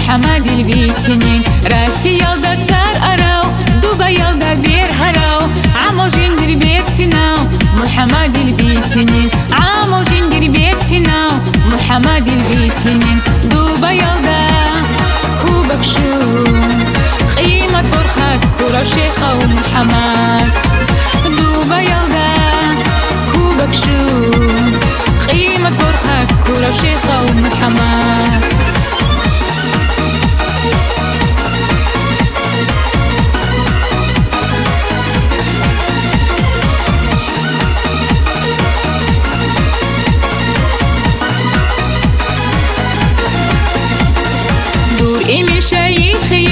محمد البيتني راسي يلدا تار أراو دوبا يلدا بير هراو عمو جندر بيتنا محمد البيتني عمو جندر بيتنا محمد البيتني دوبا يلدا كوبك شو قيمة برخك كورا شيخة ومحمد دوبا يلدا كوبك شو قيمة برخك كورا شيخة ومحمد إيمي شيخي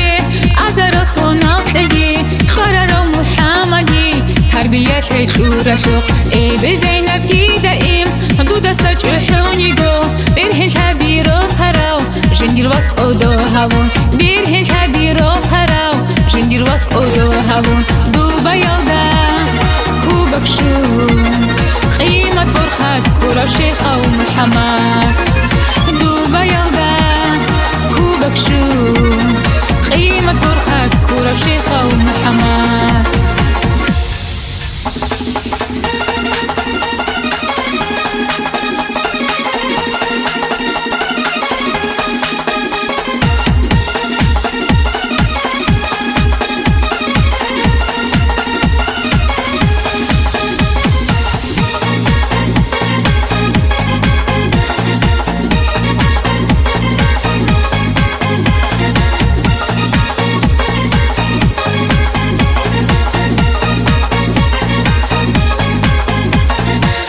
عز رسولنا تجي خرر محمدي تربية شورا شوق إي بزينب دائم دودة سجحوني جو بيرهن كبير خراو جندي الوسق دو هاون بيرهن كبير خراو جندي الوسق دو هاون دوبا يلدا كوبك شو قيمة برخك كورا شيخة ومحمد دوبا يلدا كوبك شو قيمة برخك كورا شيخة ومحمد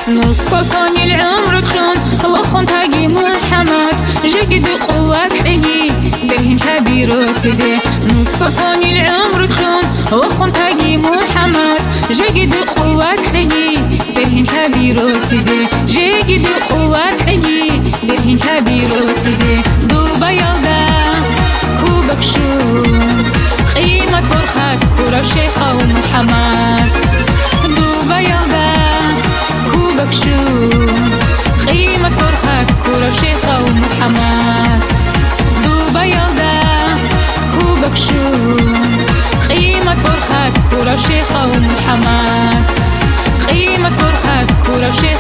نص ثاني العمر تخون وخون تاقي محمد جقد قوات تجي برهن كبير وسيدي نص ثاني العمر تخون وخون تاقي محمد جقد قوات تجي برهن كبير وسيدي جقد قوات تجي برهن كبير وسيدي دوبا يلدا كوبك شو قيمة برخك كورا شيخة ومحمد دوبا يلدا كوبك شو قيمة برخك كورا شيخة ومحمد دوبا يلدا كوبك شو قيمة برخك كورا شيخة ومحمد قيمة برخك كورا شيخة